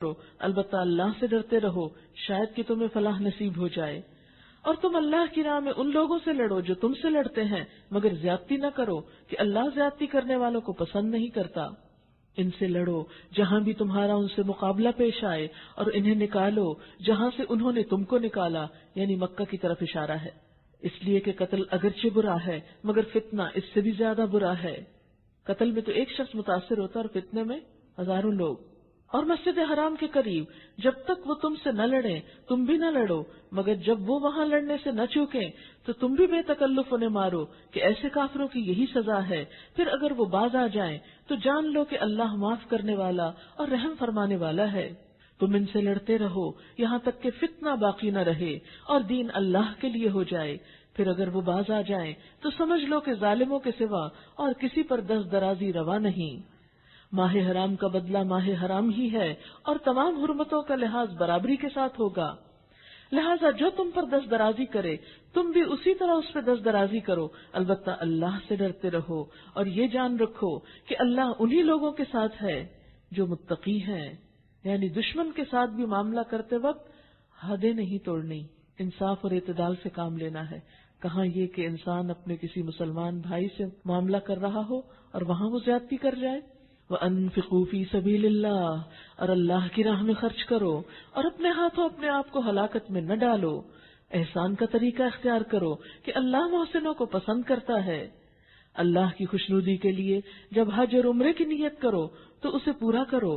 کرو، البتہ اللہ سے ڈرتے رہو، شاید کہ تمہیں فلاح نصیب ہو جائے۔ اور تم اللہ کی راہ میں ان لوگوں سے لڑو جو تم سے لڑتے ہیں، مگر زیادتی نہ کرو کہ اللہ زیادتی کرنے والوں کو پسند نہیں کرتا۔ ان سے لڑو جہاں بھی تمہارا ان سے مقابلہ پیش آئے، اور انہیں نکالو جہاں سے انہوں نے تم کو نکالا، یعنی مکہ کی طرف اشارہ ہے، اس لیے کہ قتل اگرچہ برا ہے مگر فتنہ اس سے بھی زیادہ برا ہے۔ قتل میں تو ایک شخص متاثر ہوتا اور فتنے میں ہزاروں لوگ۔ اور مسجد حرام کے قریب جب تک وہ تم سے نہ لڑیں تم بھی نہ لڑو، مگر جب وہ وہاں لڑنے سے نہ چوکیں تو تم بھی بے تکلف انہیں مارو، کہ ایسے کافروں کی یہی سزا ہے۔ پھر اگر وہ باز آ جائیں تو جان لو کہ اللہ معاف کرنے والا اور رحم فرمانے والا ہے۔ تم ان سے لڑتے رہو یہاں تک کہ فتنہ باقی نہ رہے اور دین اللہ کے لیے ہو جائے۔ پھر اگر وہ باز آ جائیں تو سمجھ لو کہ ظالموں کے سوا اور کسی پر دست درازی روا نہیں۔ ماہ حرام کا بدلہ ماہ حرام ہی ہے، اور تمام حرمتوں کا لحاظ برابری کے ساتھ ہوگا، لہذا جو تم پر دست درازی کرے تم بھی اسی طرح اس پہ دست درازی کرو، البتہ اللہ سے ڈرتے رہو، اور یہ جان رکھو کہ اللہ انہی لوگوں کے ساتھ ہے جو متقی ہیں۔ یعنی دشمن کے ساتھ بھی معاملہ کرتے وقت حدیں نہیں توڑنی، انصاف اور اعتدال سے کام لینا ہے۔ کہاں یہ کہ انسان اپنے کسی مسلمان بھائی سے معاملہ کر رہا ہو اور وہاں وہ زیادتی کر جائے۔ وَأَنفِقُوا فِي سَبِيلِ اللَّهِ، اور اللہ کی راہ میں خرچ کرو، اور اپنے ہاتھوں اپنے آپ کو ہلاکت میں نہ ڈالو۔ احسان کا طریقہ اختیار کرو کہ اللہ محسنوں کو پسند کرتا ہے۔ اللہ کی خوشنودی کے لیے جب حج اور عمرے کی نیت کرو تو اسے پورا کرو،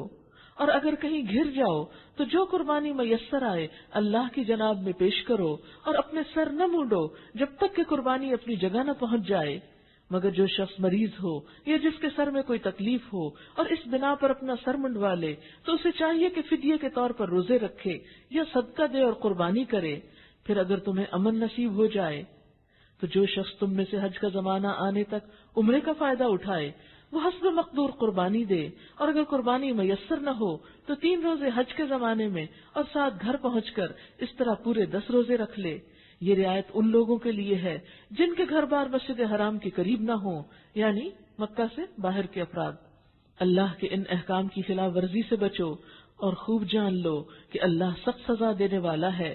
اور اگر کہیں گھر جاؤ تو جو قربانی میسر آئے اللہ کی جناب میں پیش کرو، اور اپنے سر نہ مونڈو جب تک کہ قربانی اپنی جگہ نہ پہنچ جائے۔ مگر جو شخص مریض ہو یا جس کے سر میں کوئی تکلیف ہو اور اس بنا پر اپنا سر منڈوا لے تو اسے چاہیے کہ فدیے کے طور پر روزے رکھے یا صدقہ دے اور قربانی کرے۔ پھر اگر تمہیں امن نصیب ہو جائے تو جو شخص تم میں سے حج کا زمانہ آنے تک عمرے کا فائدہ اٹھائے وہ حسب مقدور قربانی دے، اور اگر قربانی میسر نہ ہو تو 3 روزے حج کے زمانے میں اور ساتھ گھر پہنچ کر اس طرح پورے 10 روزے رکھ لے۔ یہ رعایت ان لوگوں کے لیے ہے جن کے گھر بار مسجد حرام کے قریب نہ ہوں، یعنی مکہ سے باہر کے افراد۔ اللہ کے ان احکام کی خلاف ورزی سے بچو اور خوب جان لو کہ اللہ سخت سزا دینے والا ہے۔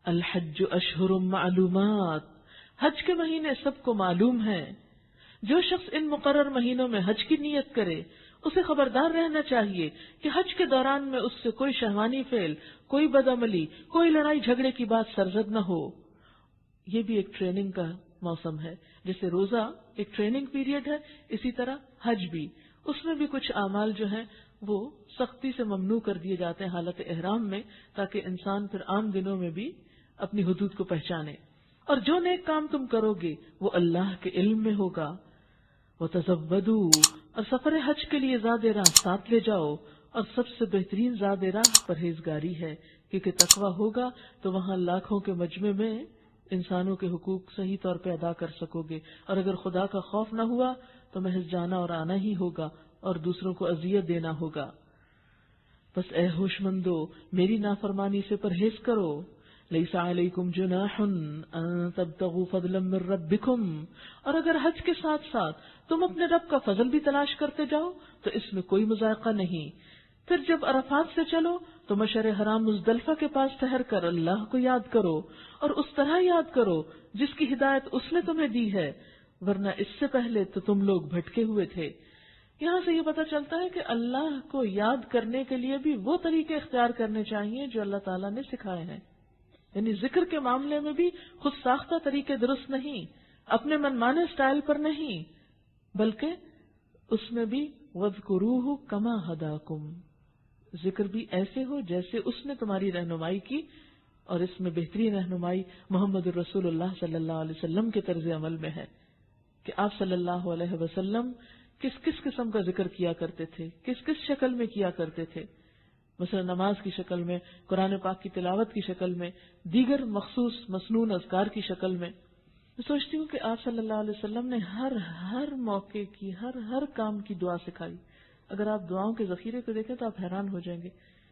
الحج اشہر معلومات، حج کے مہینے سب کو معلوم ہیں۔ جو شخص ان مقرر مہینوں میں حج کی نیت کرے اسے خبردار رہنا چاہیے کہ حج کے دوران میں اس سے کوئی شہوانی فعل، کوئی بدعملی، کوئی لڑائی جھگڑے کی بات سرزد نہ ہو۔ یہ بھی ایک ٹریننگ کا موسم ہے، جیسے روزہ ایک ٹریننگ پیریڈ ہے، اسی طرح حج بھی، اس میں بھی کچھ اعمال جو ہیں وہ سختی سے ممنوع کر دیے جاتے ہیں حالت احرام میں، تاکہ انسان پھر عام دنوں میں بھی اپنی حدود کو پہچانے۔ اور جو نیک کام تم کرو گے وہ اللہ کے علم میں ہوگا۔ وَتَزَوَّدُوا، اور سفر حج کے لیے زاد راہ ساتھ لے جاؤ، اور سب سے بہترین زاد راہ پرہیزگاری ہے، کیونکہ تقویٰ ہوگا تو وہاں لاکھوں کے مجمع میں انسانوں کے حقوق صحیح طور پہ ادا کر سکو گے، اور اگر خدا کا خوف نہ ہوا تو محض جانا اور آنا ہی ہوگا اور دوسروں کو اذیت دینا ہوگا۔ بس اے ہوش مندو، میری نافرمانی سے پرہیز کرو۔ لیس علیکم جناح ان تبتغوا فضلا من ربکم، اور اگر حج کے ساتھ ساتھ تم اپنے رب کا فضل بھی تلاش کرتے جاؤ تو اس میں کوئی مذائقہ نہیں۔ پھر جب عرفات سے چلو تو مشعر حرام مزدلفہ کے پاس ٹھہر کر اللہ کو یاد کرو، اور اس طرح یاد کرو جس کی ہدایت اس نے تمہیں دی ہے، ورنہ اس سے پہلے تو تم لوگ بھٹکے ہوئے تھے۔ یہاں سے یہ پتہ چلتا ہے کہ اللہ کو یاد کرنے کے لیے بھی وہ طریقے اختیار کرنے چاہیے جو اللہ تعالیٰ نے سکھائے ہیں، یعنی ذکر کے معاملے میں بھی خود ساختہ طریقے درست نہیں، اپنے منمانے سٹائل پر نہیں، بلکہ اس میں بھی وَاذْكُرُوهُ كَمَا هَدَاكُمْ، ذکر بھی ایسے ہو جیسے اس نے تمہاری رہنمائی کی، اور اس میں بہترین رہنمائی محمد الرسول اللہ صلی اللہ علیہ وسلم کے طرز عمل میں ہے کہ آپ صلی اللہ علیہ وسلم کس کس قسم کا ذکر کیا کرتے تھے، کس کس شکل میں کیا کرتے تھے، مثلا نماز کی شکل میں، قرآن پاک کی تلاوت کی شکل میں، دیگر مخصوص مسنون اذکار کی شکل میں۔ میں سوچتی ہوں کہ آپ صلی اللہ علیہ وسلم نے ہر موقع کی ہر کام کی دعا سکھائی۔ اگر آپ دعاؤں کے ذخیرے کو دیکھیں تو آپ حیران ہو جائیں گے،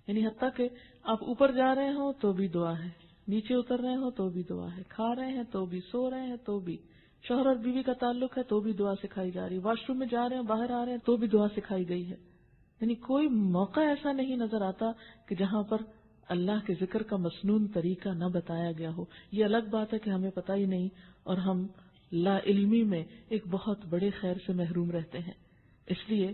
یعنی حتیٰ کہ آپ اوپر جا رہے ہوں تو بھی دعا ہے، نیچے اتر رہے ہوں تو بھی دعا ہے، کھا رہے ہیں تو بھی، سو رہے ہیں تو بھی، شوہر اور بیوی کا تعلق ہے تو بھی دعا سکھائی جا رہی ہے، واش روم میں جا رہے ہیں باہر آ رہے ہیں تو بھی دعا سکھائی گئی ہے۔ یعنی کوئی موقع ایسا نہیں نظر آتا کہ جہاں پر اللہ کے ذکر کا مسنون طریقہ نہ بتایا گیا ہو. یہ الگ بات ہے کہ ہمیں پتہ ہی نہیں اور ہم لا علمی میں ایک بہت بڑے خیر سے محروم رہتے ہیں. اس لیے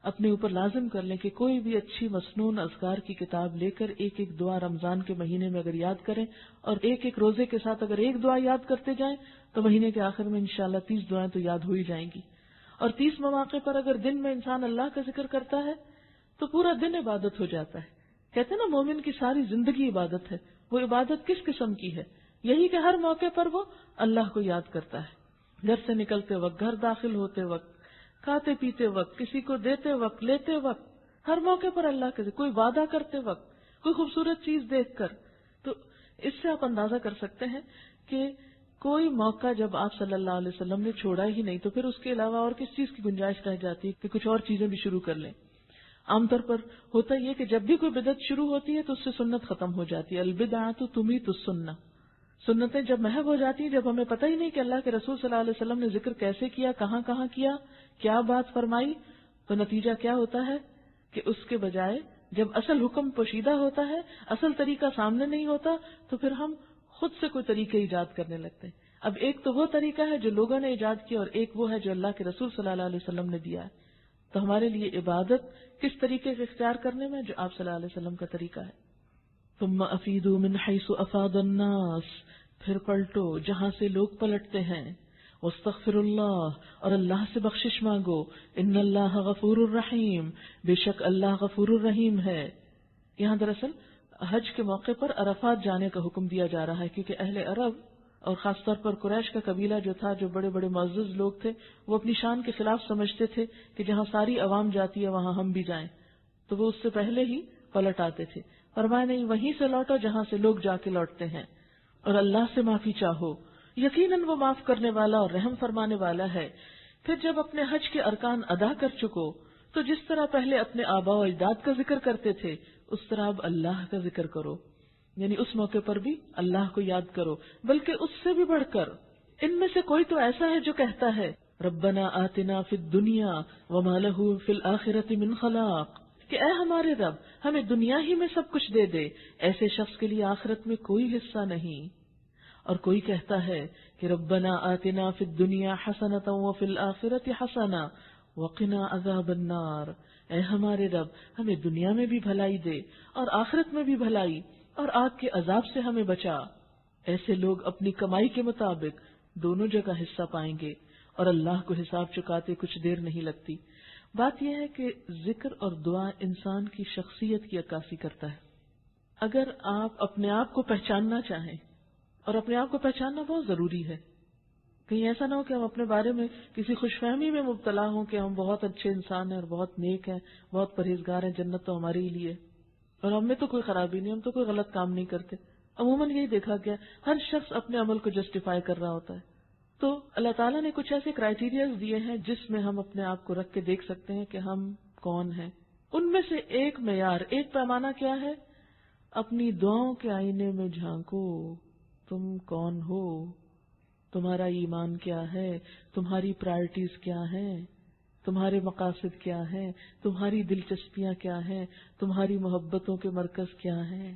اپنے اوپر لازم کر لیں کہ کوئی بھی اچھی مسنون اذکار کی کتاب لے کر ایک ایک دعا رمضان کے مہینے میں اگر یاد کریں اور ایک ایک روزے کے ساتھ اگر ایک دعا یاد کرتے جائیں تو مہینے کے آخر میں انشاءاللہ 30 دعائیں تو یاد ہو ہی جائیں گی. اور 30 مواقع پر اگر دن میں انسان اللہ کا ذکر کرتا ہے تو پورا دن عبادت ہو جاتا ہے. کہتے ہیں نا مومن کی ساری زندگی عبادت ہے. وہ عبادت کس قسم کی ہے؟ یہی کہ ہر موقع پر وہ اللہ کو یاد کرتا ہے. گھر سے نکلتے وقت، گھر داخل ہوتے وقت، کھاتے پیتے وقت، کسی کو دیتے وقت، لیتے وقت، ہر موقع پر اللہ کے ذکر. کوئی وعدہ کرتے وقت، کوئی خوبصورت چیز دیکھ کر. تو اس سے آپ اندازہ کر سکتے ہیں کہ کوئی موقع جب آپ صلی اللہ علیہ وسلم نے چھوڑا ہی نہیں تو پھر اس کے علاوہ اور کس چیز کی گنجائش رہ جاتی ہے کہ کچھ اور چیزیں بھی شروع کر لیں. عام طور پر ہوتا یہ کہ جب بھی کوئی بدعت شروع ہوتی ہے تو اس سے سنت ختم ہو جاتی ہے. البدعۃ تمیت السنہ. سنتیں جب محو ہو جاتی ہیں، جب ہمیں پتہ ہی نہیں کہ اللہ کے رسول صلی اللہ علیہ وسلم نے ذکر کیسے کیا، کہاں کہاں کیا، کیا بات فرمائی، تو نتیجہ کیا ہوتا ہے کہ اس کے بجائے جب اصل حکم پوشیدہ ہوتا ہے، اصل طریقہ سامنے نہیں ہوتا، تو پھر ہم خود سے کوئی طریقے ایجاد کرنے لگتے ہیں. اب ایک تو وہ طریقہ ہے جو لوگوں نے ایجاد کیا اور ایک وہ ہے جو اللہ کے رسول صلی اللہ علیہ وسلم نے دیا ہے. تو ہمارے لیے عبادت کس طریقے سے اختیار کرنے میں جو آپ صلی اللہ علیہ وسلم کا طریقہ ہے. ثم افیدوا من حیث افاض الناس. پھر پلٹو جہاں سے لوگ پلٹتے ہیں. واستغفر اللہ. اور اللہ سے بخشش مانگو. ان اللہ غفور الرحیم. بے شک اللہ غفور الرحیم ہے. یہاں دراصل حج کے موقع پر عرفات جانے کا حکم دیا جا رہا ہے کیونکہ اہل عرب اور خاص طور پر قریش کا قبیلہ جو تھا، جو بڑے بڑے معزز لوگ تھے، وہ اپنی شان کے خلاف سمجھتے تھے کہ جہاں ساری عوام جاتی ہے وہاں ہم بھی جائیں. تو وہ اس سے پہلے ہی پلٹ آتے تھے. فرمایا نہیں، وہیں سے لوٹو جہاں سے لوگ جا کے لوٹتے ہیں، اور اللہ سے معافی چاہو. یقیناً وہ معاف کرنے والا اور رحم فرمانے والا ہے. پھر جب اپنے حج کے ارکان ادا کر چکو تو جس طرح پہلے اپنے آباء و اجداد کا ذکر کرتے تھے اس طرح اب اللہ کا ذکر کرو. یعنی اس موقع پر بھی اللہ کو یاد کرو، بلکہ اس سے بھی بڑھ کر ان میں سے کوئی تو ایسا ہے جو کہتا ہے ربنا آتنا فی الدنیا وما لہ فی الآخرۃ من خلاق، کہ اے ہمارے رب ہمیں دنیا ہی میں سب کچھ دے دے، ایسے شخص کے لیے آخرت میں کوئی حصہ نہیں. اور کوئی کہتا ہے کہ ربنا آتنا فی الدنیا حسنۃ وفی الآخرۃ حسنۃ وقنا عذاب النار، اے ہمارے رب ہمیں دنیا میں بھی بھلائی دے اور آخرت میں بھی بھلائی اور آگ کے عذاب سے ہمیں بچا. ایسے لوگ اپنی کمائی کے مطابق دونوں جگہ حصہ پائیں گے اور اللہ کو حساب چکاتے کچھ دیر نہیں لگتی. بات یہ ہے کہ ذکر اور دعا انسان کی شخصیت کی عکاسی کرتا ہے. اگر آپ اپنے آپ کو پہچاننا چاہیں، اور اپنے آپ کو پہچاننا بہت ضروری ہے، کہیں ایسا نہ ہو کہ ہم اپنے بارے میں کسی خوش فہمی میں مبتلا ہوں کہ ہم بہت اچھے انسان ہیں اور بہت نیک ہیں، بہت پرہیزگار ہیں، جنت تو ہمارے ہی لیے، اور ہم میں تو کوئی خرابی نہیں، ہم تو کوئی غلط کام نہیں کرتے. عموماً یہی دیکھا گیا، ہر شخص اپنے عمل کو جسٹیفائی کر رہا ہوتا ہے. تو اللہ تعالیٰ نے کچھ ایسے کرائیٹیریاز دیے ہیں جس میں ہم اپنے آپ کو رکھ کے دیکھ سکتے ہیں کہ ہم کون ہیں. ان میں سے ایک معیار، ایک پیمانہ کیا ہے؟ اپنی دعاؤں کے آئینے میں جھانکو، تم کون ہو، تمہارا ایمان کیا ہے، تمہاری پرائرٹیز کیا ہیں، تمہارے مقاصد کیا ہیں، تمہاری دلچسپیاں کیا ہیں، تمہاری محبتوں کے مرکز کیا ہیں.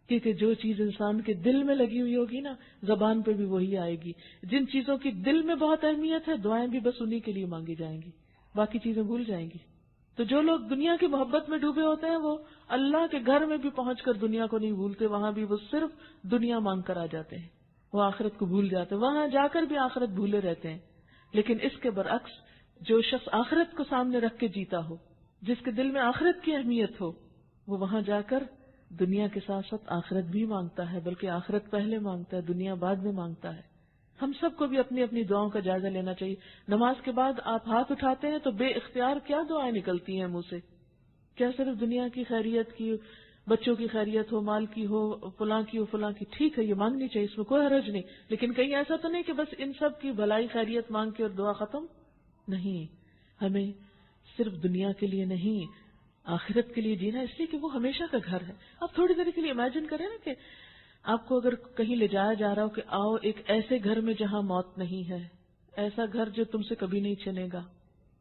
کیونکہ جو چیز انسان کے دل میں لگی ہوئی ہوگی نا، زبان پہ بھی وہی آئے گی. جن چیزوں کی دل میں بہت اہمیت ہے، دعائیں بھی بس انہی کے لیے مانگی جائیں گی، باقی چیزیں بھول جائیں گی. تو جو لوگ دنیا کی محبت میں ڈوبے ہوتے ہیں وہ اللہ کے گھر میں بھی پہنچ کر دنیا کو نہیں بھولتے، وہاں بھی وہ صرف دنیا مانگ کر آ جاتے ہیں، وہ آخرت کو بھول جاتے ہیں، وہاں جا کر بھی آخرت بھولے رہتے ہیں. لیکن اس کے برعکس جو شخص آخرت کو سامنے رکھ کے جیتا ہو، جس کے دل میں آخرت کی اہمیت ہو، وہ وہاں جا کر دنیا کے ساتھ ساتھ آخرت بھی مانگتا ہے، بلکہ آخرت پہلے مانگتا ہے، دنیا بعد میں مانگتا ہے. ہم سب کو بھی اپنی اپنی دعاؤں کا جائزہ لینا چاہیے. نماز کے بعد آپ ہاتھ اٹھاتے ہیں تو بے اختیار کیا دعائیں نکلتی ہیں منہ سے؟ کیا صرف دنیا کی خیریت کی، بچوں کی خیریت ہو، مال کی ہو، فلاں کی ہو، فلاں کی؟ ٹھیک ہے، یہ مانگنی چاہیے، اس میں کوئی حرج نہیں، لیکن کہیں ایسا تو نہیں کہ بس ان سب کی بھلائی خیریت مانگ کے اور دعا ختم؟ نہیں، ہمیں صرف دنیا کے لیے نہیں، آخرت کے لیے جینا، اس لیے کہ وہ ہمیشہ کا گھر ہے. آپ تھوڑی دیر کے لیے امیجن کریں نا کہ آپ کو اگر کہیں لے جایا جا رہا ہو کہ آؤ ایک ایسے گھر میں جہاں موت نہیں ہے، ایسا گھر جو تم سے کبھی نہیں چھنے گا،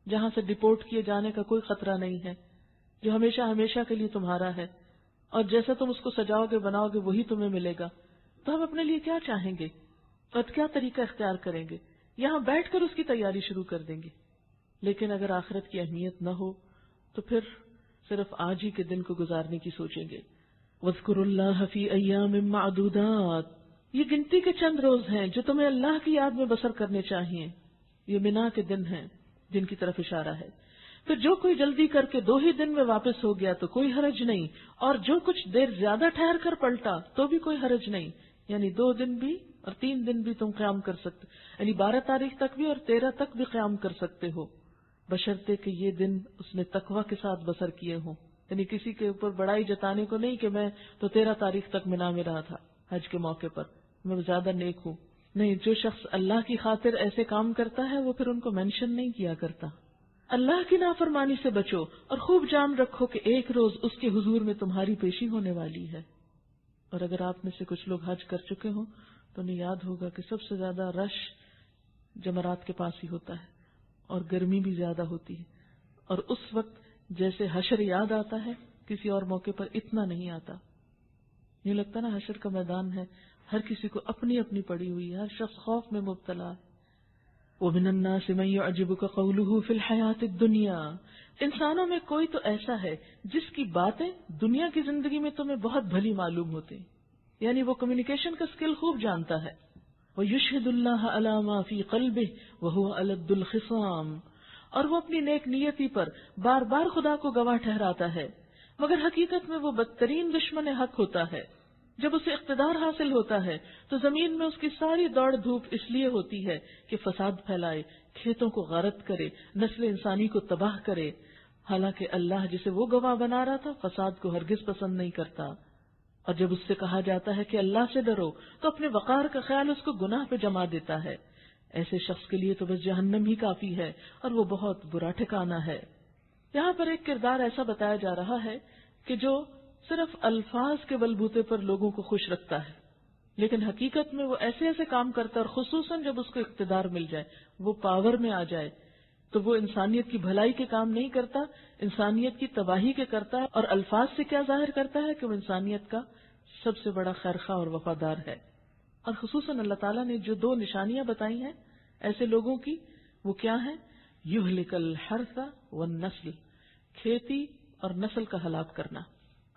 جہاں سے ڈپورٹ کیے جانے کا کوئی خطرہ نہیں ہے، جو ہمیشہ ہمیشہ کے لیے تمہارا ہے، اور جیسا تم اس کو سجاؤ گے بناؤ گے وہی تمہیں ملے گا، تو ہم اپنے لیے کیا چاہیں گے اور کیا طریقہ اختیار کریں گے؟ یہاں بیٹھ کر اس کی تیاری شروع کر دیں گے۔ لیکن اگر آخرت کی اہمیت نہ ہو تو پھر صرف آج ہی کے دن کو گزارنے کی سوچیں گے۔ وَاذْكُرُوا اللَّهَ فِي أَيَّامٍ مَّعْدُودَاتٍ، یہ گنتی کے چند روز ہیں جو تمہیں اللہ کی یاد میں بسر کرنے چاہیے۔ یہ منا کے دن ہیں جن کی طرف اشارہ ہے۔ پھر جو کوئی جلدی کر کے 2 ہی دن میں واپس ہو گیا تو کوئی حرج نہیں، اور جو کچھ دیر زیادہ ٹھہر کر پلٹا تو بھی کوئی حرج نہیں، یعنی 2 دن بھی اور 3 دن بھی تم قیام کر سکتے، یعنی 12 تاریخ تک بھی اور 13 تک بھی قیام کر سکتے ہو، بشرطے کہ یہ دن اس نے تقوی کے ساتھ بسر کیے ہوں۔ یعنی کسی کے اوپر بڑائی جتانے کو نہیں کہ میں تو 13 تاریخ تک منا میں رہا تھا حج کے موقع پر، میں زیادہ نیک ہوں۔ نہیں، جو شخص اللہ کی خاطر ایسے کام کرتا ہے وہ پھر ان کو مینشن نہیں کیا کرتا۔ اللہ کی نافرمانی سے بچو اور خوب جان رکھو کہ ایک روز اس کے حضور میں تمہاری پیشی ہونے والی ہے۔ اور اگر آپ میں سے کچھ لوگ حج کر چکے ہوں تو انہیں یاد ہوگا کہ سب سے زیادہ رش جمرات کے پاس ہی ہوتا ہے، اور گرمی بھی زیادہ ہوتی ہے، اور اس وقت جیسے حشر یاد آتا ہے کسی اور موقع پر اتنا نہیں آتا۔ یہ لگتا نا حشر کا میدان ہے، ہر کسی کو اپنی اپنی پڑی ہوئی ہے، ہر شخص خوف میں مبتلا ہے۔ وَمِنَ النَّاسِ مَن يُعْجِبُكَ قَوْلُهُ فِي الْحَيَاةِ الدُّنْيَا، انسانوں میں کوئی تو ایسا ہے جس کی باتیں دنیا کی زندگی میں تمہیں بہت بھلی معلوم ہوتی، یعنی وہ کمیونیکیشن کا سکل خوب جانتا ہے۔ وَيُشْهِدُ اللَّهَ عَلَى مَا فِي قَلْبِهِ وَهُوَ أَلَدُّ الْخِصَامِ، اور وہ اپنی نیک نیتی پر بار بار خدا کو گواہ ٹھہراتا ہے، مگر حقیقت میں وہ بدترین دشمن حق ہوتا ہے۔ جب اسے اقتدار حاصل ہوتا ہے تو زمین میں اس کی ساری دوڑ دھوپ اس لیے ہوتی ہے کہ فساد پھیلائے، کھیتوں کو غارت کرے، نسل انسانی کو تباہ کرے، حالانکہ اللہ جسے وہ گواہ بنا رہا تھا فساد کو ہرگز پسند نہیں کرتا۔ اور جب اس سے کہا جاتا ہے کہ اللہ سے ڈرو تو اپنے وقار کا خیال اس کو گناہ پہ جما دیتا ہے۔ ایسے شخص کے لیے تو بس جہنم ہی کافی ہے، اور وہ بہت برا ٹھکانہ ہے۔ یہاں پر ایک کردار ایسا بتایا جا رہا ہے کہ جو صرف الفاظ کے بلبوتے پر لوگوں کو خوش رکھتا ہے، لیکن حقیقت میں وہ ایسے ایسے کام کرتا ہے، اور خصوصاً جب اس کو اقتدار مل جائے، وہ پاور میں آ جائے، تو وہ انسانیت کی بھلائی کے کام نہیں کرتا، انسانیت کی تباہی کے کرتا ہے، اور الفاظ سے کیا ظاہر کرتا ہے کہ وہ انسانیت کا سب سے بڑا خیرخواہ اور وفادار ہے۔ اور خصوصاً اللہ تعالیٰ نے جو 2 نشانیاں بتائی ہیں ایسے لوگوں کی، وہ کیا ہیں؟ یہلک الحرث والنسل، کھیتی اور نسل کا ہلاک کرنا۔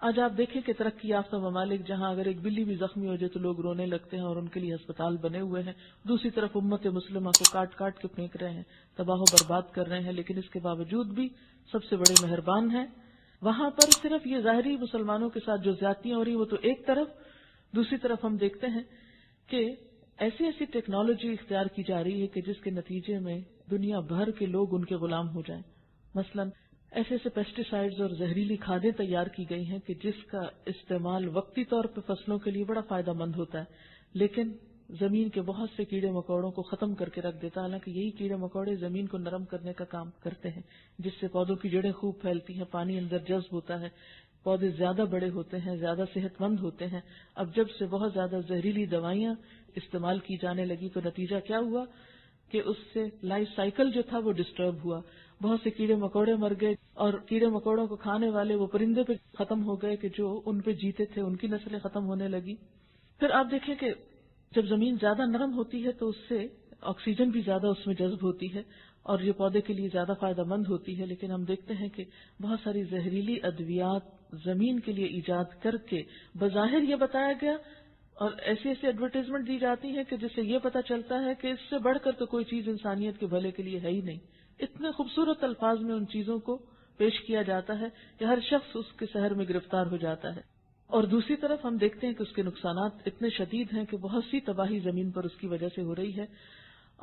آج آپ دیکھیں کہ ترقی یافتہ ممالک جہاں اگر ایک بلی بھی زخمی ہو جائے تو لوگ رونے لگتے ہیں اور ان کے لیے ہسپتال بنے ہوئے ہیں، دوسری طرف امت مسلمہ کو کاٹ کاٹ کے پھینک رہے ہیں، تباہ و برباد کر رہے ہیں، لیکن اس کے باوجود بھی سب سے بڑے مہربان ہیں۔ وہاں پر صرف یہ ظاہری مسلمانوں کے ساتھ جو زیادتیاں ہو رہی ہیں وہ تو ایک طرف، دوسری طرف ہم دیکھتے ہیں کہ ایسی ایسی ٹیکنالوجی اختیار کی جا رہی ہے کہ جس کے نتیجے میں دنیا بھر کے لوگ ان کے غلام ہو جائیں۔ مثلاً ایسے ایسے پیسٹیسائیڈز اور زہریلی کھادیں تیار کی گئی ہیں کہ جس کا استعمال وقتی طور پہ فصلوں کے لیے بڑا فائدہ مند ہوتا ہے، لیکن زمین کے بہت سے کیڑے مکوڑوں کو ختم کر کے رکھ دیتا ہے۔ حالانکہ یہی کیڑے مکوڑے زمین کو نرم کرنے کا کام کرتے ہیں، جس سے پودوں کی جڑیں خوب پھیلتی ہیں، پانی اندر جذب ہوتا ہے، پودے زیادہ بڑے ہوتے ہیں، زیادہ صحت مند ہوتے ہیں۔ اب جب سے بہت زیادہ زہریلی دوائیاں استعمال کی جانے لگی تو نتیجہ کیا ہوا کہ اس سے لائف سائیکل جو تھا وہ ڈسٹرب ہوا، بہت سے کیڑے مکوڑے مر گئے، اور کیڑے مکوڑوں کو کھانے والے وہ پرندے پہ ختم ہو گئے کہ جو ان پہ جیتے تھے، ان کی نسلیں ختم ہونے لگی۔ پھر آپ دیکھیں کہ جب زمین زیادہ نرم ہوتی ہے تو اس سے آکسیجن بھی زیادہ اس میں جذب ہوتی ہے اور یہ پودے کے لیے زیادہ فائدہ مند ہوتی ہے، لیکن ہم دیکھتے ہیں کہ بہت ساری زہریلی ادویات زمین کے لیے ایجاد کر کے بظاہر یہ بتایا گیا، اور ایسی ایسی ایڈورٹائزمنٹ دی جاتی ہے کہ جس سے یہ پتہ چلتا ہے کہ اس سے بڑھ کر تو کوئی چیز انسانیت کے بھلے کے لیے ہے ہی نہیں۔ اتنے خوبصورت الفاظ میں ان چیزوں کو پیش کیا جاتا ہے کہ ہر شخص اس کے سحر میں گرفتار ہو جاتا ہے، اور دوسری طرف ہم دیکھتے ہیں کہ اس کے نقصانات اتنے شدید ہیں کہ بہت سی تباہی زمین پر اس کی وجہ سے ہو رہی ہے۔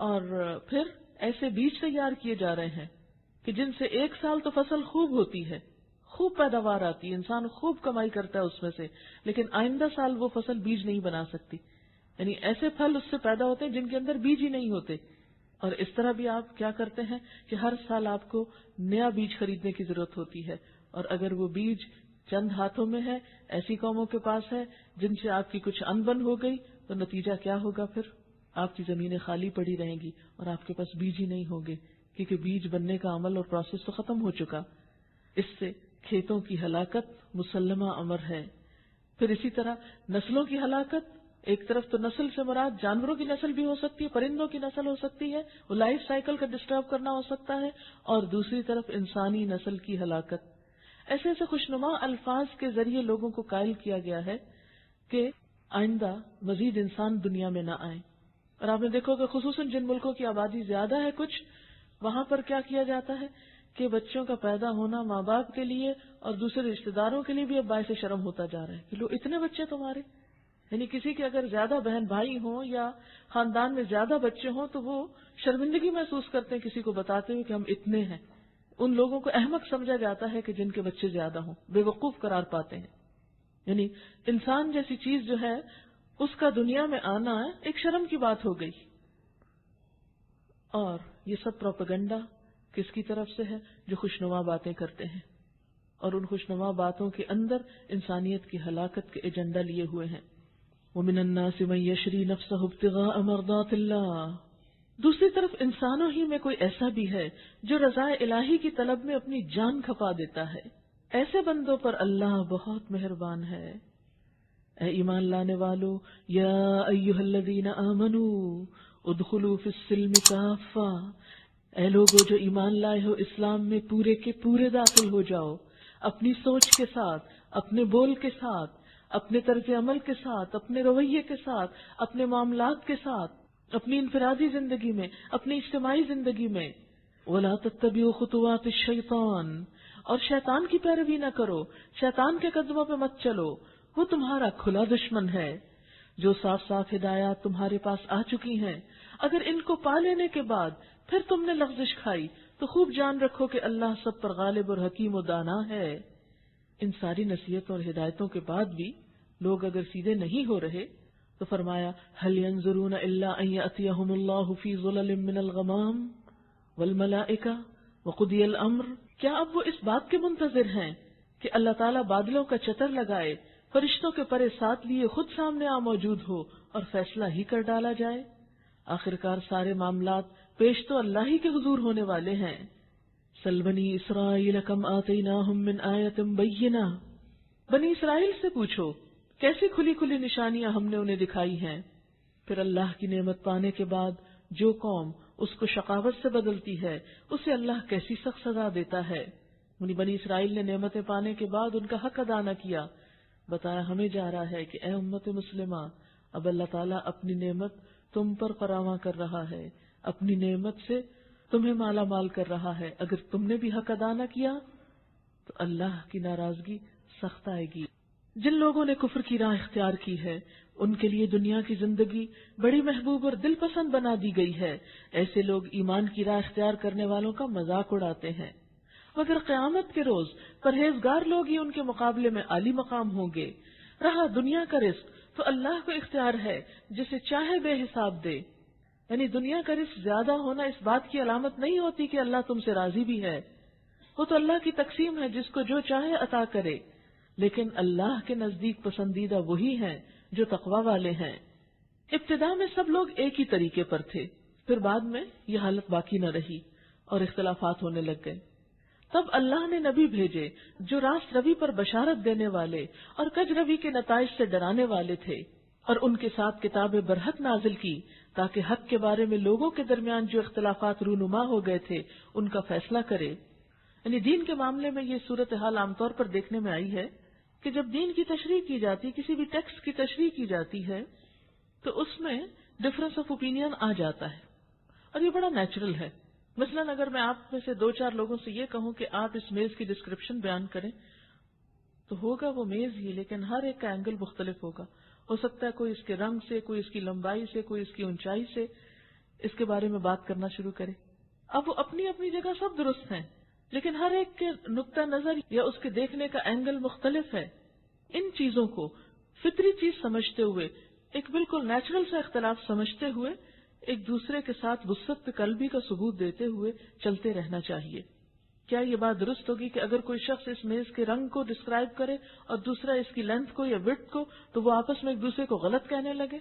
اور پھر ایسے بیج تیار کیے جا رہے ہیں کہ جن سے ایک سال تو فصل خوب ہوتی ہے، خوب پیداوار آتی ہے، انسان خوب کمائی کرتا ہے اس میں سے، لیکن آئندہ سال وہ فصل بیج نہیں بنا سکتی، یعنی ایسے پھل اس سے پیدا ہوتے ہیں جن کے اندر بیج ہی نہیں ہوتے۔ اور اس طرح بھی آپ کیا کرتے ہیں کہ ہر سال آپ کو نیا بیج خریدنے کی ضرورت ہوتی ہے، اور اگر وہ بیج چند ہاتھوں میں ہے، ایسی قوموں کے پاس ہے جن سے آپ کی کچھ انبن ہو گئی، تو نتیجہ کیا ہوگا؟ پھر آپ کی زمینیں خالی پڑی رہیں گی اور آپ کے پاس بیج ہی نہیں ہوں گے، کیونکہ بیج بننے کا عمل اور پروسیس تو ختم ہو چکا۔ اس سے کھیتوں کی ہلاکت مسلمہ امر ہے. پھر اسی طرح نسلوں کی ہلاکت، ایک طرف تو نسل سے مراد جانوروں کی نسل بھی ہو سکتی ہے، پرندوں کی نسل ہو سکتی ہے، وہ لائف سائیکل کا ڈسٹرب کرنا ہو سکتا ہے، اور دوسری طرف انسانی نسل کی ہلاکت. ایسے ایسے خوشنما الفاظ کے ذریعے لوگوں کو قائل کیا گیا ہے کہ آئندہ مزید انسان دنیا میں نہ آئے. اور آپ نے دیکھو کہ خصوصاً جن ملکوں کی آبادی زیادہ ہے کچھ، وہاں پر کیا کیا جاتا ہے کہ بچوں کا پیدا ہونا ماں باپ کے لیے اور دوسرے رشتہ داروں کے لیے بھی اب باعث شرم ہوتا جا رہا ہے کہ لو اتنے بچے تمہارے. یعنی کسی کے اگر زیادہ بہن بھائی ہوں یا خاندان میں زیادہ بچے ہوں تو وہ شرمندگی محسوس کرتے ہیں کسی کو بتاتے ہوئے کہ ہم اتنے ہیں. ان لوگوں کو احمق سمجھا جاتا ہے کہ جن کے بچے زیادہ ہوں، بے وقوف قرار پاتے ہیں. یعنی انسان جیسی چیز جو ہے اس کا دنیا میں آنا ایک شرم کی بات ہو گئی. اور یہ سب پروپیگنڈا کس کی طرف سے ہے؟ جو خوشنما باتیں کرتے ہیں اور ان خوشنما باتوں کے اندر انسانیت کی ہلاکت کے ایجنڈا لیے ہوئے ہیں. وَمِنَ النَّاسِ مَن يَشْرِي نَفْسَهُ ابْتِغَاءَ مَرْضَاتِ اللَّهِ. دوسری طرف انسانوں ہی میں کوئی ایسا بھی ہے جو رضائے الہی کی طلب میں اپنی جان کھپا دیتا ہے. ایسے بندوں پر اللہ بہت مہربان ہے. اے ایمان لانے والو، یا ایھا الذین آمنوا ادخلوا فی السلم کافہ، اے لوگو جو ایمان لائے ہو اسلام میں پورے کے پورے داخل ہو جاؤ، اپنی سوچ کے ساتھ، اپنے بول کے ساتھ، اپنے طرز عمل کے ساتھ، اپنے رویے کے ساتھ، اپنے معاملات کے ساتھ، اپنی انفرادی زندگی میں، اپنی اجتماعی زندگی میں. وَلَا تَتَّبِعُوا خُطُوَاتِ الشَّيْطَانِ، اور شیطان کی پیروی نہ کرو، شیطان کے قدموں پہ مت چلو، وہ تمہارا کھلا دشمن ہے. جو صاف صاف ہدایات تمہارے پاس آ چکی ہیں، اگر ان کو پا لینے کے بعد پھر تم نے لغزش کھائی تو خوب جان رکھو کہ اللہ سب پر غالب اور حکیم و دانا ہے. ان ساری نصیحتوں اور ہدایتوں کے بعد بھی لوگ اگر سیدھے نہیں ہو رہے تو فرمایا هل ينظرون الا ان ياتيهم الله في ظلل من الغمام والملائکہ وقضی الامر. کیا اب وہ اس بات کے منتظر ہیں کہ اللہ تعالیٰ بادلوں کا چتر لگائے، فرشتوں کے پرے ساتھ لیے خود سامنے آ موجود ہو اور فیصلہ ہی کر ڈالا جائے؟ آخرکار سارے معاملات پیش تو اللہ ہی کے حضور ہونے والے ہیں. سل بنی اسرائیل کم آتیناہم من آیت بینہ، بنی اسرائیل سے پوچھو کیسی کھلی کھلی نشانیاں ہم نے انہیں دکھائی ہیں. پھر اللہ کی نعمت پانے کے بعد جو قوم اس کو شقاوت سے بدلتی ہے اسے اللہ کیسی سخت سزا دیتا ہے. بنی اسرائیل نے نعمتیں پانے کے بعد ان کا حق ادا نہ کیا. بتایا ہمیں جا رہا ہے کہ اے امت مسلمہ، اب اللہ تعالیٰ اپنی نعمت تم پر فراواں کر رہا ہے، اپنی نعمت سے تمہیں مالا مال کر رہا ہے. اگر تم نے بھی حق ادا نہ کیا تو اللہ کی ناراضگی سخت آئے گی. جن لوگوں نے کفر کی راہ اختیار کی ہے ان کے لیے دنیا کی زندگی بڑی محبوب اور دل پسند بنا دی گئی ہے. ایسے لوگ ایمان کی راہ اختیار کرنے والوں کا مذاق اڑاتے ہیں، مگر قیامت کے روز پرہیزگار لوگ ہی ان کے مقابلے میں عالی مقام ہوں گے. رہا دنیا کا رزق تو اللہ کو اختیار ہے، جسے چاہے بے حساب دے. یعنی دنیا کا رزق زیادہ ہونا اس بات کی علامت نہیں ہوتی کہ اللہ تم سے راضی بھی ہے، وہ تو اللہ کی تقسیم ہے، جس کو جو چاہے عطا کرے. لیکن اللہ کے نزدیک پسندیدہ وہی ہیں جو تقوی والے ہیں. ابتدا میں سب لوگ ایک ہی طریقے پر تھے، پھر بعد میں یہ حالت باقی نہ رہی اور اختلافات ہونے لگ گئے. تب اللہ نے نبی بھیجے جو راست روی پر بشارت دینے والے اور کج روی کے نتائج سے ڈرانے والے تھے، اور ان کے ساتھ کتاب برحق نازل کی تاکہ حق کے بارے میں لوگوں کے درمیان جو اختلافات رونما ہو گئے تھے ان کا فیصلہ کرے. یعنی دین کے معاملے میں یہ صورتحال عام طور پر دیکھنے میں آئی ہے کہ جب دین کی تشریح کی جاتی، کسی بھی ٹیکسٹ کی تشریح کی جاتی ہے تو اس میں ڈفرنس آف اوپینین آ جاتا ہے، اور یہ بڑا نیچرل ہے. مثلاً اگر میں آپ میں سے 2-4 لوگوں سے یہ کہوں کہ آپ اس میز کی ڈسکرپشن بیان کریں تو ہوگا وہ میز ہی، لیکن ہر ایک کا اینگل مختلف ہوگا. ہو سکتا ہے کوئی اس کے رنگ سے، کوئی اس کی لمبائی سے، کوئی اس کی اونچائی سے اس کے بارے میں بات کرنا شروع کرے. اب وہ اپنی اپنی جگہ سب درست ہیں، لیکن ہر ایک کے نقطہ نظر یا اس کے دیکھنے کا اینگل مختلف ہے. ان چیزوں کو فطری چیز سمجھتے ہوئے، ایک بالکل نیچرل سا اختلاف سمجھتے ہوئے، ایک دوسرے کے ساتھ وسعت قلبی کا ثبوت دیتے ہوئے چلتے رہنا چاہیے. کیا یہ بات درست ہوگی کہ اگر کوئی شخص اس میز کے رنگ کو ڈسکرائب کرے اور دوسرا اس کی لینتھ کو یا وڈتھ کو، تو وہ آپس میں ایک دوسرے کو غلط کہنے لگے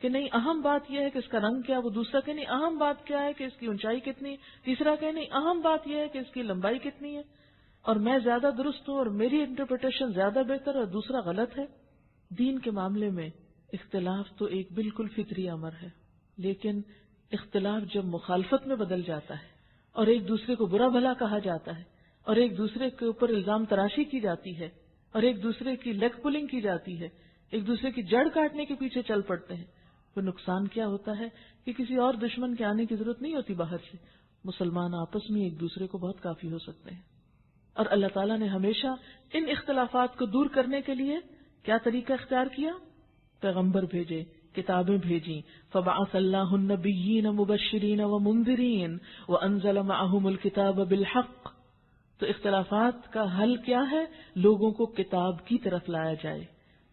کہ نہیں اہم بات یہ ہے کہ اس کا رنگ کیا، وہ دوسرا کہ نہیں اہم بات کیا ہے کہ اس کی اونچائی کتنی، تیسرا کہ نہیں اہم بات یہ ہے کہ اس کی لمبائی کتنی ہے. اور میں زیادہ درست ہوں اور میری انٹرپریٹیشن زیادہ بہتر اور دوسرا غلط ہے. دین کے معاملے میں اختلاف تو ایک بالکل فطری امر ہے، لیکن اختلاف جب مخالفت میں بدل جاتا ہے اور ایک دوسرے کو برا بھلا کہا جاتا ہے اور ایک دوسرے کے اوپر الزام تراشی کی جاتی ہے اور ایک دوسرے کی لیگ پولنگ کی جاتی ہے، ایک دوسرے کی جڑ کاٹنے کے پیچھے چل پڑتے ہیں، تو نقصان کیا ہوتا ہے کہ کسی اور دشمن کے آنے کی ضرورت نہیں ہوتی باہر سے. مسلمان آپس میں ایک دوسرے کو بہت کافی ہو سکتے ہیں. اور اللہ تعالیٰ نے ہمیشہ ان اختلافات کو دور کرنے کے لیے کیا طریقہ اختیار کیا؟ پیغمبر بھیجے، کتابیں بھیجیں. فبعث اللہ النبیین مبشرین ومنذرین وانزل معهم الکتاب بالحق. تو اختلافات کا حل کیا ہے؟ لوگوں کو کتاب کی طرف لایا جائے،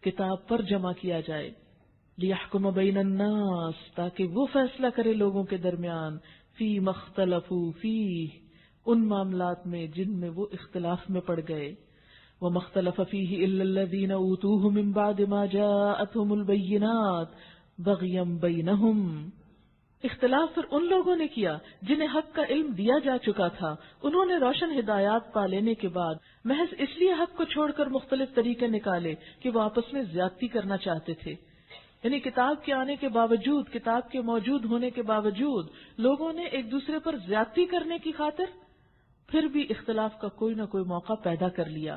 کتاب پر جمع کیا جائے. لیحکم بین الناس، تاکہ وہ فیصلہ کرے لوگوں کے درمیان، فی مختلفوا فیہ، ان معاملات میں جن میں وہ اختلاف میں پڑ گئے. وَمَا اخْتَلَفَ فِيهِ إِلَّا الَّذِينَ أُوتُوهُ مِن بَعْدِ مَا جَاءَتْهُمُ الْبَيِّنَاتُ بَغْيًا بَيْنَهُمْ. اختلاف پھر ان لوگوں نے کیا جنہیں حق کا علم دیا جا چکا تھا، انہوں نے روشن ہدایات پا لینے کے بعد محض اس لیے حق کو چھوڑ کر مختلف طریقے نکالے کہ وہ آپس میں زیادتی کرنا چاہتے تھے. یعنی کتاب کے آنے کے باوجود، کتاب کے موجود ہونے کے باوجود لوگوں نے ایک دوسرے پر زیادتی کرنے کی خاطر پھر بھی اختلاف کا کوئی نہ کوئی موقع پیدا کر لیا.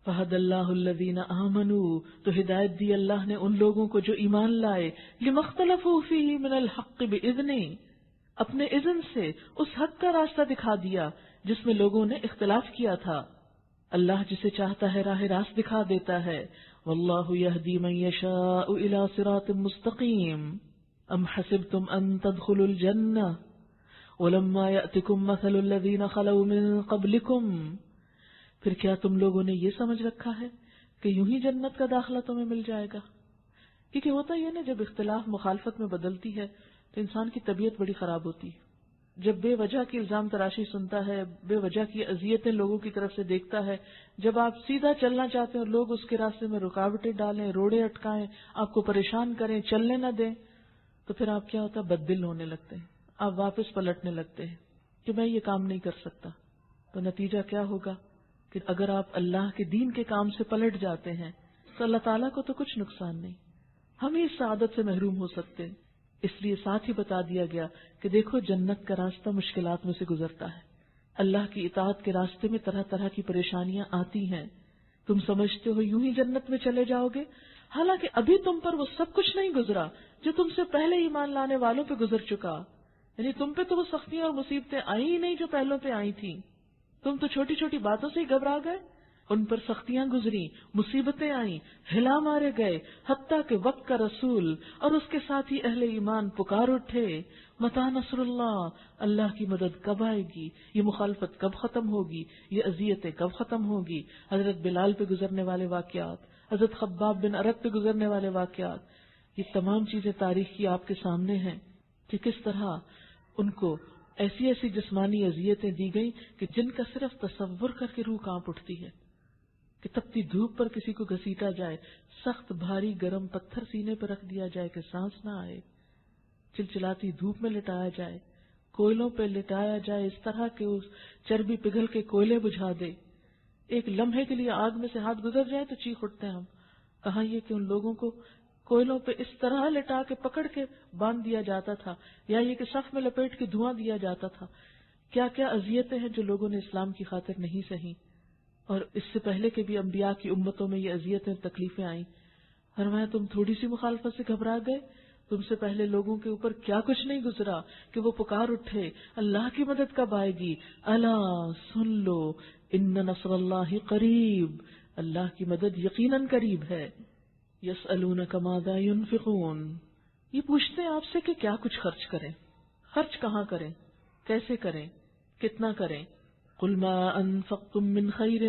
فَهَدَى اللَّهُ الَّذِينَ آمَنُوا، تو ہدایت دی اللہ نے ان لوگوں کو جو ایمان لائے، لِمَا اخْتَلَفُوا فِيهِ مِنَ الْحَقِّ بِإِذْنِهِ، اپنے اذن سے اس حق کا راستہ دکھا دیا جس میں لوگوں نے اختلاف کیا تھا. اللہ جسے چاہتا ہے راہ راست دکھا دیتا ہے. وَاللَّهُ يَهْدِي مَن يَشَاءُ إِلَى صِرَاطٍ مُسْتَقِيمٍ. أَمْ حَسِبْتُمْ أَن تَدْخُلُوا الْجَنَّةَ وَلَمَّا يَأْتِكُم مَّثَلُ الَّذِينَ خَلَوْا مِن قَبْلِكُمْ. پھر کیا تم لوگوں نے یہ سمجھ رکھا ہے کہ یوں ہی جنت کا داخلہ تمہیں مل جائے گا؟ کیونکہ ہوتا یہ نا، جب اختلاف مخالفت میں بدلتی ہے تو انسان کی طبیعت بڑی خراب ہوتی ہے. جب بے وجہ کی الزام تراشی سنتا ہے، بے وجہ کی اذیتیں لوگوں کی طرف سے دیکھتا ہے، جب آپ سیدھا چلنا چاہتے ہیں اور لوگ اس کے راستے میں رکاوٹیں ڈالیں، روڑے اٹکائیں، آپ کو پریشان کریں، چلنے نہ دیں، تو پھر آپ کیا ہوتا ہے، بد دل ہونے لگتے ہیں، آپ واپس پلٹنے لگتے ہیں کہ میں یہ کام نہیں کر سکتا. تو نتیجہ کیا ہوگا کہ اگر آپ اللہ کے دین کے کام سے پلٹ جاتے ہیں تو اللہ تعالیٰ کو تو کچھ نقصان نہیں، ہم ہی اس سعادت سے محروم ہو سکتے ہیں. اس لیے ساتھ ہی بتا دیا گیا کہ دیکھو جنت کا راستہ مشکلات میں سے گزرتا ہے. اللہ کی اطاعت کے راستے میں طرح طرح کی پریشانیاں آتی ہیں. تم سمجھتے ہو یوں ہی جنت میں چلے جاؤ گے، حالانکہ ابھی تم پر وہ سب کچھ نہیں گزرا جو تم سے پہلے ایمان لانے والوں پہ گزر چکا. یعنی تم پہ تو وہ سختیاں اور مصیبتیں آئی ہی نہیں جو پہلوں پہ آئی تھیں. تم تو چھوٹی چھوٹی باتوں سے ہی گھبرا گئے. ان پر سختیاں گزری، مصیبتیں آئیں، ہلا مارے گئے، حتیٰ کہ وقت کا رسول اور اس کے ساتھ ہی اہل ایمان پکار اٹھے، متی نصر اللہ، اللہ کی مدد کب آئے گی، یہ مخالفت کب ختم ہوگی، یہ اذیتیں کب ختم ہوگی. حضرت بلال پہ گزرنے والے واقعات، حضرت خباب بن ارت پہ گزرنے والے واقعات، یہ تمام چیزیں تاریخ کی آپ کے سامنے ہیں کہ کس طرح ان کو ایسی ایسی جسمانی اذیتیں دی گئی کہ جن کا صرف تصور کر کے روح کانپ اٹھتی ہے. کہ تپتی دھوپ پر کسی کو گھسیٹا جائے، سخت بھاری گرم پتھر سینے پر رکھ دیا جائے کہ سانس نہ آئے، چلچلاتی دھوپ میں لٹایا جائے، کوئلوں پہ لٹایا جائے اس طرح کہ اس چربی پگھل کے کوئلے بجھا دے، ایک لمحے کے لیے آگ میں سے ہاتھ گزر جائے تو چیخ اٹھتے ہیں ہم. کہاں یہ کہ ان لوگوں کو کوئلوں پہ اس طرح لٹا کے پکڑ کے باندھ دیا جاتا تھا، یا یہ کہ صف میں لپیٹ کے دھواں دیا جاتا تھا. کیا کیا اذیتیں ہیں جو لوگوں نے اسلام کی خاطر نہیں سہی. اور اس سے پہلے کے بھی انبیاء کی امتوں میں یہ اذیتیں تکلیفیں آئیں. فرمایا تم تھوڑی سی مخالفت سے گھبرا گئے، تم سے پہلے لوگوں کے اوپر کیا کچھ نہیں گزرا کہ وہ پکار اٹھے اللہ کی مدد کب آئے گی. الا سن لو ان نصر اللہ قریب، اللہ کی مدد یقیناً قریب ہے. یسألونک ماذا ينفقون، یہ پوچھتے ہیں آپ سے کہ کیا کچھ خرچ کریں، خرچ کہاں کریں، کیسے کریں، کتنا کریں. قل ما انفقتم من خیر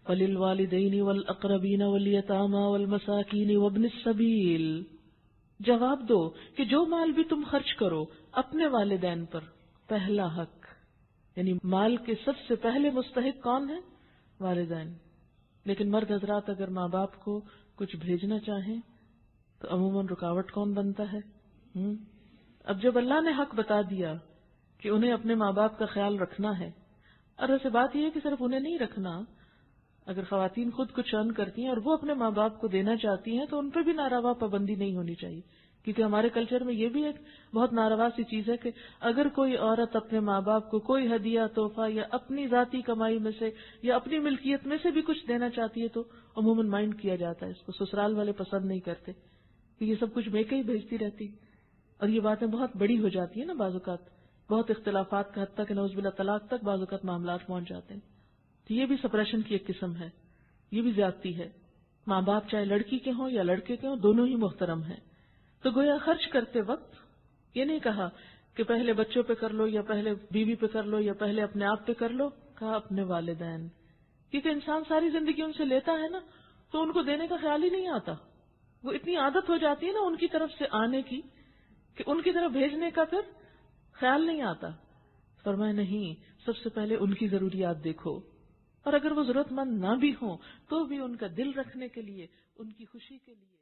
فللوالدین والاقربین والیتامی والمساکین وابن السبیل. جواب دو کہ جو مال بھی تم خرچ کرو اپنے والدین پر پہلا حق، یعنی مال کے سب سے پہلے مستحق کون ہے؟ والدین. لیکن مرد حضرات اگر ماں باپ کو کچھ بھیجنا چاہیں تو عموماً رکاوٹ کون بنتا ہے؟ اب جب اللہ نے حق بتا دیا کہ انہیں اپنے ماں باپ کا خیال رکھنا ہے اور ویسے بات یہ ہے کہ صرف انہیں نہیں رکھنا، اگر خواتین خود کچھ ارن کرتی ہیں اور وہ اپنے ماں باپ کو دینا چاہتی ہیں تو ان پہ بھی ناروا پابندی نہیں ہونی چاہیے، کیونکہ ہمارے کلچر میں یہ بھی ایک بہت ناروا سی چیز ہے کہ اگر کوئی عورت اپنے ماں باپ کو کوئی ہدیہ تحفہ یا اپنی ذاتی کمائی میں سے یا اپنی ملکیت میں سے بھی کچھ دینا چاہتی ہے تو عموماً مائنڈ کیا جاتا ہے، اس کو سسرال والے پسند نہیں کرتے کہ یہ سب کچھ میکے ہی بھیجتی رہتی، اور یہ باتیں بہت بڑی ہو جاتی ہیں نا، بعض اوقات بہت اختلافات کا حد تک نعوذ باللہ طلاق تک بعض اوقات معاملات پہنچ جاتے ہیں، تو یہ بھی سپریشن کی ایک قسم ہے، یہ بھی زیادتی ہے۔ ماں باپ چاہے لڑکی کے ہوں یا لڑکے کے ہوں، دونوں ہی محترم ہیں۔ تو گویا خرچ کرتے وقت یہ نہیں کہا کہ پہلے بچوں پہ کر لو یا پہلے بیوی پہ کر لو یا پہلے اپنے آپ پہ کر لو، کہا اپنے والدین، کیونکہ انسان ساری زندگی ان سے لیتا ہے نا، تو ان کو دینے کا خیال ہی نہیں آتا، وہ اتنی عادت ہو جاتی ہے نا ان کی طرف سے آنے کی کہ ان کی طرف بھیجنے کا پھر خیال نہیں آتا۔ فرمایا نہیں، سب سے پہلے ان کی ضروریات دیکھو، اور اگر وہ ضرورت مند نہ بھی ہوں تو بھی ان کا دل رکھنے کے لیے، ان کی خوشی کے لیے